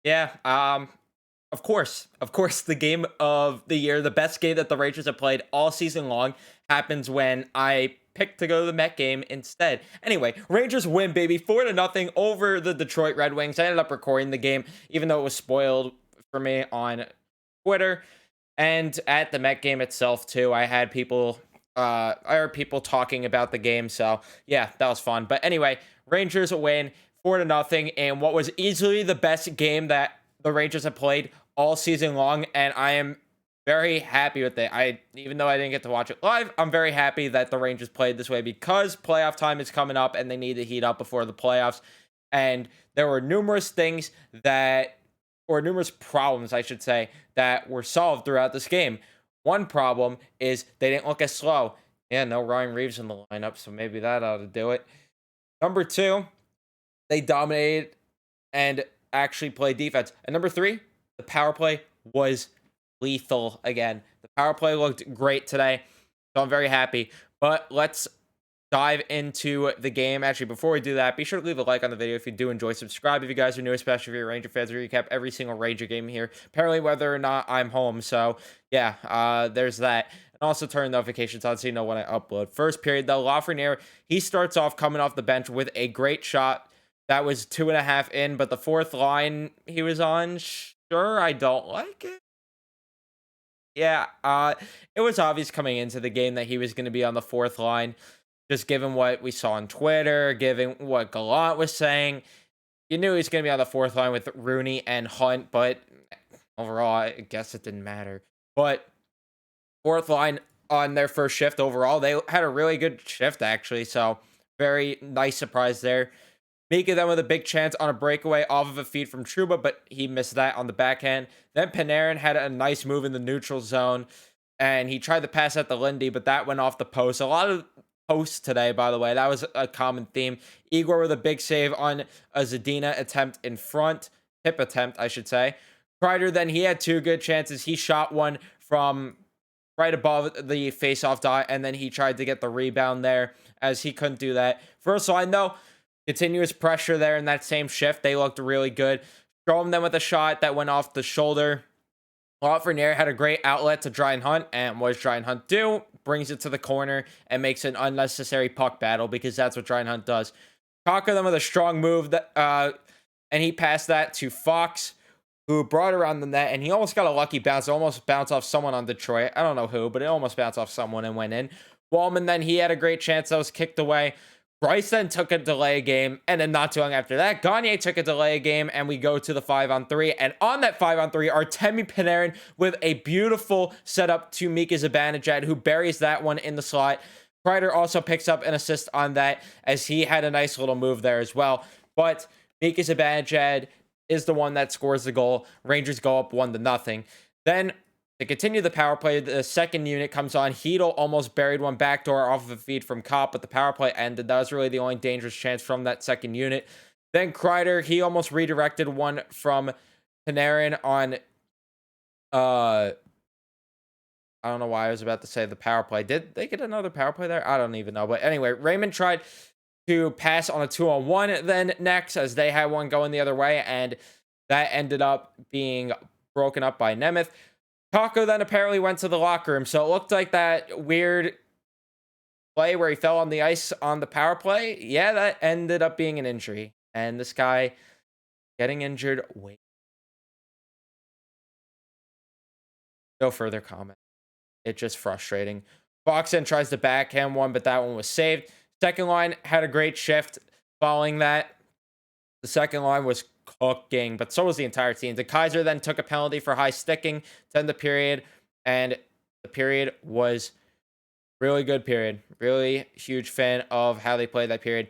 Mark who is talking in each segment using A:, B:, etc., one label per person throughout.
A: Yeah. Of course, the game of the year, the best game that the Rangers have played all season long, happens when I picked to go to the Met game instead. Anyway, Rangers win, baby, 4-0 over the Detroit Red Wings. I ended up recording the game, even though it was spoiled for me on Twitter and at the Met game itself too. I heard people talking about the game, so yeah, that was fun. But anyway, Rangers win 4-0 in what was easily the best game that the Rangers have played all season long, and I am very happy with it. Even though I didn't get to watch it live, I'm very happy that the Rangers played this way because playoff time is coming up and they need to heat up before the playoffs. And there were numerous things that, or numerous problems, I should say, that were solved throughout this game. One problem is they didn't look as slow. Yeah, no Ryan Reeves in the lineup, so maybe that ought to do it. Number two, they dominated and actually played defense. And number three, the power play was lethal again. The power play looked great today, so I'm very happy. But let's dive into the game. Actually, before we do that, be sure to leave a like on the video if you do enjoy. Subscribe if you guys are new, especially if you're Ranger fans. We recap every single Ranger game here, apparently whether or not I'm home. So yeah, there's that. And also turn notifications on so you know when I upload. First period though, Lafreniere, he starts off coming off the bench with a great shot. That was 2.5 in, but the fourth line he was on, sure, I don't like it. Yeah, it was obvious coming into the game that he was going to be on the fourth line, just given what we saw on Twitter, given what Gallant was saying. You knew he was going to be on the fourth line with Rooney and Hunt, but overall, I guess it didn't matter. But fourth line on their first shift overall, they had a really good shift, actually. So, very nice surprise there. Mika then with a big chance on a breakaway off of a feed from Truba, but he missed that on the backhand. Then Panarin had a nice move in the neutral zone, and he tried to pass at the Lindy, but that went off the post. A lot of posts today, by the way. That was a common theme. Igor with a big save on a Zadina attempt in front. Tip attempt, I should say. Kreider, then he had two good chances. He shot one from right above the face-off dot, and then he tried to get the rebound there as he couldn't do that. First line, though, continuous pressure there in that same shift. They looked really good. Strom then with a shot that went off the shoulder. Lafreniere had a great outlet to Dry and Hunt, and what does Dry and Hunt do? Brings it to the corner and makes an unnecessary puck battle because that's what Dry and Hunt does. Kaka then with a strong move that, and he passed that to Fox, who brought around the net, and he almost got a lucky bounce. It almost bounced off someone on Detroit. I don't know who, but it almost bounced off someone and went in. Wallman then he had a great chance that was kicked away. Bryce then took a delay game, and then not too long after that, Gagne took a delay game, and we go to the 5-on-3. And on that 5-on-3, Artemi Panarin with a beautiful setup to Mika Zibanejad, who buries that one in the slot. Kreider also picks up an assist on that, as he had a nice little move there as well. But Mika Zibanejad is the one that scores the goal. Rangers go up 1-0. Then to continue the power play, the second unit comes on. Hedel almost buried one backdoor off of a feed from Kopp, but the power play ended. That was really the only dangerous chance from that second unit. Then Kreider, he almost redirected one from Panarin on, I don't know why I was about to say the power play. Did they get another power play there? I don't even know. But anyway, Raymond tried to pass on a 2-on-1 then next, as they had one going the other way, and that ended up being broken up by Nemeth. Taco then apparently went to the locker room, so it looked like that weird play where he fell on the ice on the power play. Yeah, that ended up being an injury, and this guy getting injured. Wait, no further comment. It's just frustrating. Fox then tries to backhand one, but that one was saved. Second line had a great shift following that. The second line was cooking, but so was the entire team. The Kaiser then took a penalty for high sticking to end the period, and the period was really good period. Really huge fan of how they played that period.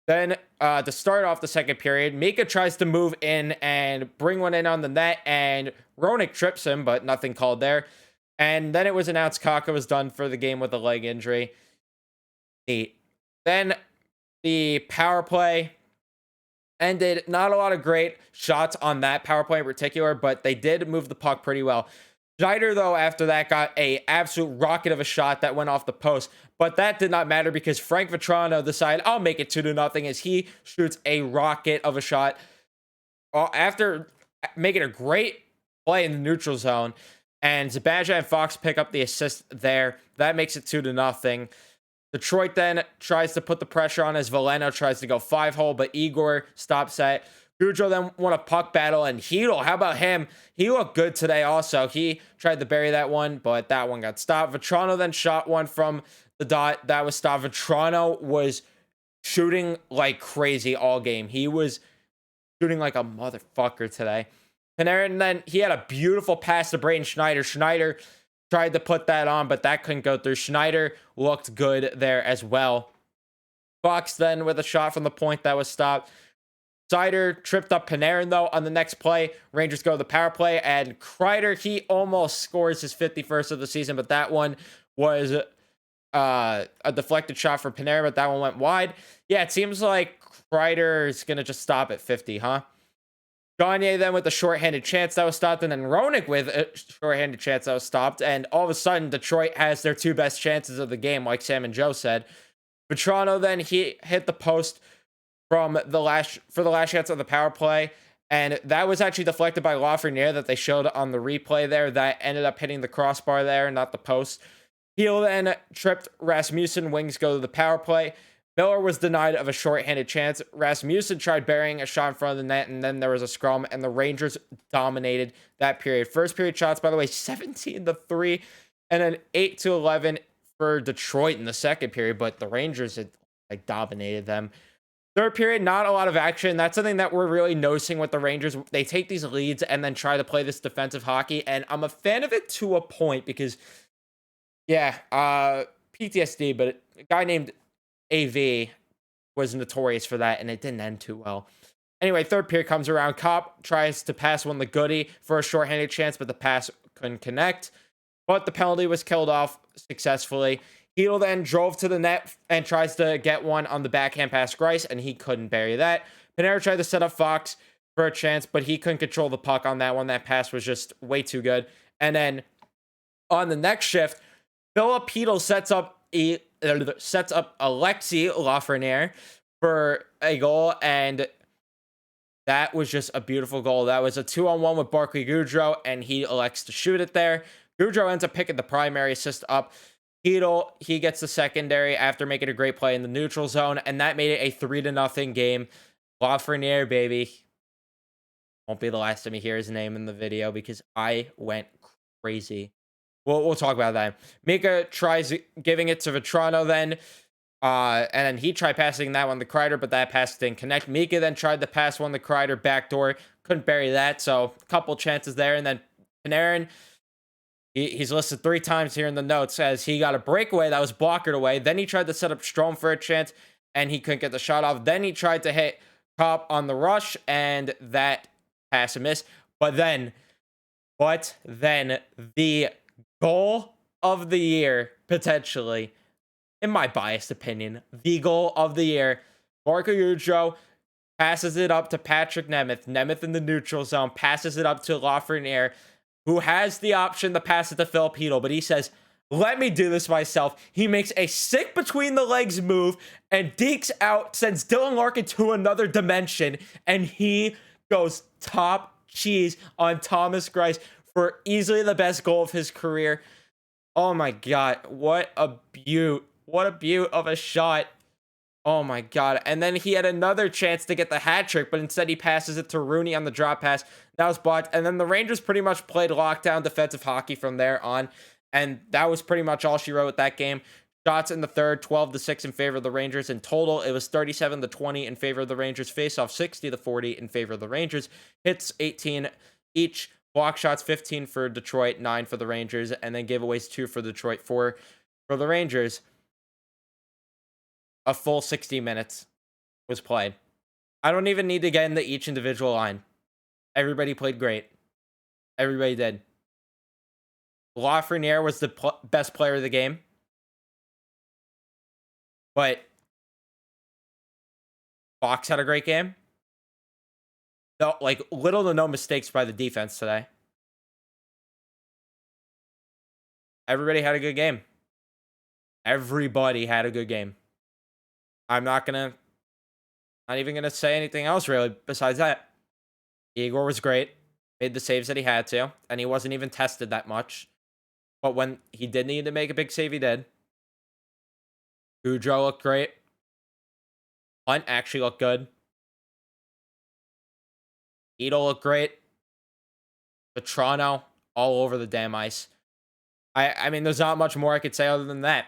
A: Then to start off the second period, Mika tries to move in and bring one in on the net, and Roenick trips him, but nothing called there. And then it was announced Kaka was done for the game with a leg injury. Neat. Then the power play ended. Not a lot of great shots on that power play in particular, but they did move the puck pretty well. Schneider, though, after that got a absolute rocket of a shot that went off the post, but that did not matter because Frank Vetrano decided, I'll make it 2-0 as he shoots a rocket of a shot. After making a great play in the neutral zone. And Zibanejad and Fox pick up the assist there. That makes it 2-0. Detroit then tries to put the pressure on as Veleno tries to go 5-hole, but Igor stops that. Gaudreau then won a puck battle, and Chytil, how about him? He looked good today also. He tried to bury that one, but that one got stopped. Vetrano then shot one from the dot. That was stopped. Vetrano was shooting like crazy all game. He was shooting like a motherfucker today. Panarin then, he had a beautiful pass to Braden Schneider. Schneider tried to put that on, but that couldn't go through. Schneider looked good there as well. Fox then with a shot from the point that was stopped. Seider tripped up Panarin, though, on the next play. Rangers go to the power play, and Kreider, he almost scores his 51st of the season, but that one was a deflected shot for Panarin, but that one went wide. Yeah, it seems like Kreider is going to just stop at 50, huh? Gagne then with a shorthanded chance that was stopped, and then Roenick with a shorthanded chance that was stopped, and all of a sudden, Detroit has their two best chances of the game, like Sam and Joe said. Vetrano then, he hit the post for the last chance of the power play, and that was actually deflected by Lafreniere that they showed on the replay there. That ended up hitting the crossbar there, not the post. Heel then tripped Rasmussen. Wings go to the power play. Miller was denied of a shorthanded chance. Rasmussen tried burying a shot in front of the net, and then there was a scrum, and the Rangers dominated that period. First period shots, by the way, 17-3, and then 8-11 for Detroit in the second period, but the Rangers had dominated them. Third period, not a lot of action. That's something that we're really noticing with the Rangers. They take these leads and then try to play this defensive hockey, and I'm a fan of it to a point because, yeah, PTSD, but a guy named AV was notorious for that, and it didn't end too well. Anyway, third period comes around. Kopp tries to pass one to Goody for a shorthanded chance, but the pass couldn't connect. But the penalty was killed off successfully. Chytil then drove to the net and tries to get one on the backhand pass Greiss, and he couldn't bury that. Panarin tried to set up Fox for a chance, but he couldn't control the puck on that one. That pass was just way too good. And then on the next shift, Philip Chytil sets up Alexis Lafreniere for a goal, and that was just a beautiful goal. That was a 2-on-1 with Barclay Goodrow, and he elects to shoot it there. Goodrow ends up picking the primary assist up. Chytil, he gets the secondary after making a great play in the neutral zone, and that made it a 3-0 game. Lafreniere, baby. Won't be the last time you hear his name in the video because I went crazy. We'll talk about that. Mika tries giving it to Vetrano then. And then he tried passing that one to Kreider, but that pass didn't connect. Mika then tried to pass one to Kreider backdoor. Couldn't bury that, so a couple chances there. And then Panarin, he's listed 3 times here in the notes as he got a breakaway that was blockered away. Then he tried to set up Strome for a chance, and he couldn't get the shot off. Then he tried to hit Kopp on the rush, and that pass and miss. But then the goal of the year, potentially, in my biased opinion, the goal of the year, Marco Gaudreau passes it up to Patrick Nemeth. Nemeth in the neutral zone passes it up to Lafreniere, who has the option to pass it to Philip Chytil, but he says, let me do this myself. He makes a sick between the legs move and dekes out, sends Dylan Larkin to another dimension, and he goes top cheese on Thomas Greiss for easily the best goal of his career. Oh my God, what a beaut. What a beaut of a shot. Oh my God. And then he had another chance to get the hat trick, but instead he passes it to Rooney on the drop pass. That was blocked. And then the Rangers pretty much played lockdown defensive hockey from there on. And that was pretty much all she wrote with that game. Shots in the third, 12-6 in favor of the Rangers. In total, it was 37-20 in favor of the Rangers. Face off 60-40 in favor of the Rangers. Hits 18 each. Block shots 15 for Detroit, 9 for the Rangers. And then giveaways 2 for Detroit, 4 for the Rangers. A full 60 minutes was played. I don't even need to get into each individual line. Everybody played great. Everybody did. Lafreniere was the best player of the game. But Fox had a great game. No, like little to no mistakes by the defense today. Everybody had a good game. Everybody had a good game. I'm not even gonna say anything else really besides that. Igor was great. made the saves that he had to, and he wasn't even tested that much. But when he did need to make a big save, he did. Goudreau looked great. Hunt actually looked good. Ito looked great. Toronto all over the damn ice. I mean, there's not much more I could say other than that.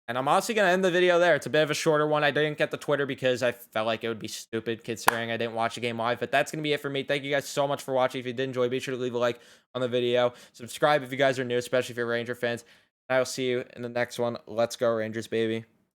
A: And I'm honestly going to end the video there. It's a bit of a shorter one. I didn't get the Twitter because I felt like it would be stupid considering I didn't watch the game live. But that's going to be it for me. Thank you guys so much for watching. If you did enjoy, be sure to leave a like on the video. Subscribe if you guys are new, especially if you're Ranger fans. And I will see you in the next one. Let's go, Rangers, baby.